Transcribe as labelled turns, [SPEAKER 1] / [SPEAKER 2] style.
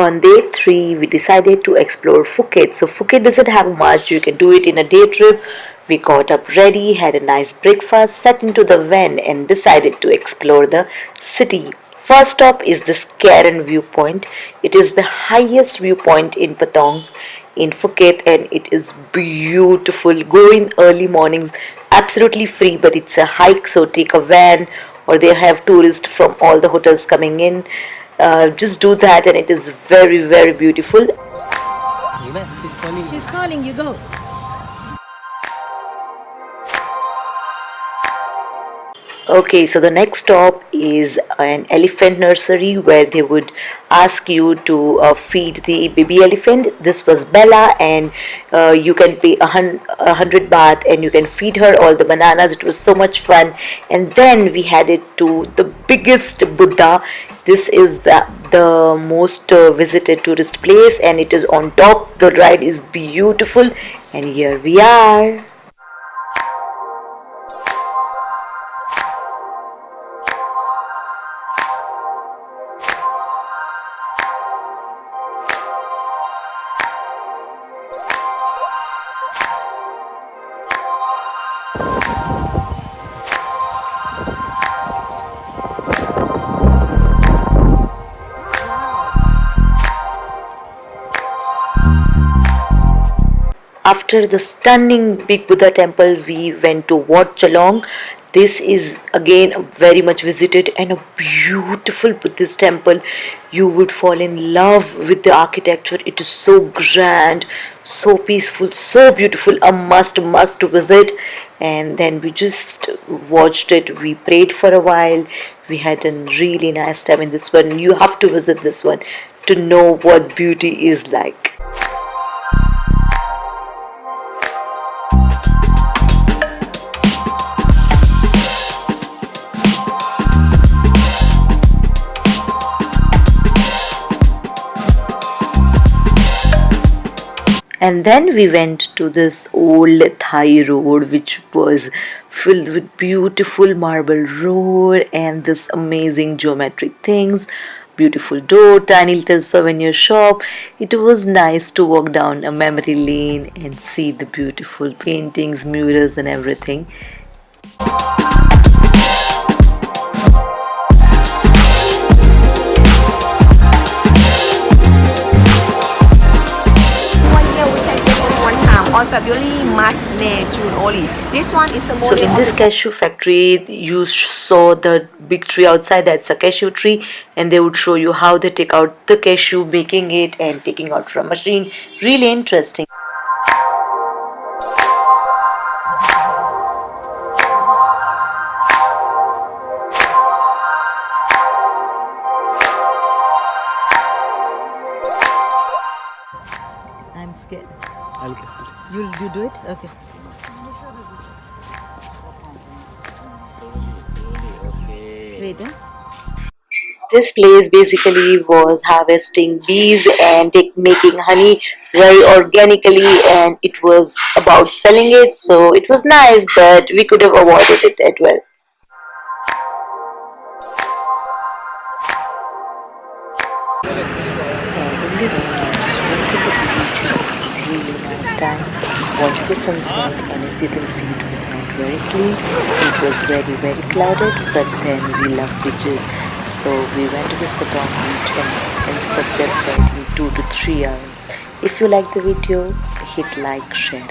[SPEAKER 1] On day 3, we decided to explore Phuket. So Phuket doesn't have much. You can do it in a day trip. We got up ready, had a nice breakfast, sat into the van and decided to explore the city. First stop is this Karon viewpoint. It is the highest viewpoint in Patong in Phuket and it is beautiful. Go in early mornings, absolutely free, but it's a hike, so take a van or they have tourists from all the hotels coming in. Just do that and it is very, very beautiful.
[SPEAKER 2] She's calling you, go.
[SPEAKER 1] Okay, so the next stop is an elephant nursery where they would ask you to feed the baby elephant. This was Bella, and you can pay 100 baht and you can feed her all the bananas. It was so much fun. And then we headed to the biggest Buddha. This is the most visited tourist place, and it is on top. The ride is beautiful, and here we are. After the stunning Big Buddha temple, we went to Wat Chalong. This is again very much visited and a beautiful Buddhist temple. You would fall in love with the architecture. It is so grand, so peaceful, so beautiful. A must visit. And then we just watched it. We prayed for a while. We had a really nice time in this one. You have to visit this one to know what beauty is like. And then we went to this old Thai road which was filled with beautiful marble road and this amazing geometric things, beautiful door, tiny little souvenir shop. It was nice to walk down a memory lane and see the beautiful paintings, murals and everything.
[SPEAKER 2] On February, March, May, June only. This one is the
[SPEAKER 1] So in this cashew factory, you saw the big tree outside. That's a cashew tree, and they would show you how they take out the cashew, making it and taking out from machine. Really interesting.
[SPEAKER 2] I'm scared. You do it? Okay. Wait,
[SPEAKER 1] This place basically was harvesting bees and making honey very organically, and it was about selling it. So it was nice, but we could have avoided it as well. And in the rain, I just went to the beach. It's a really nice time. Watched the sunset, and as you can see, it was not very clean. It was very, very clouded, but then we love beaches. So we went to this Patong beach and sat there for I think 2 to 3 hours. If you like the video, hit like, share.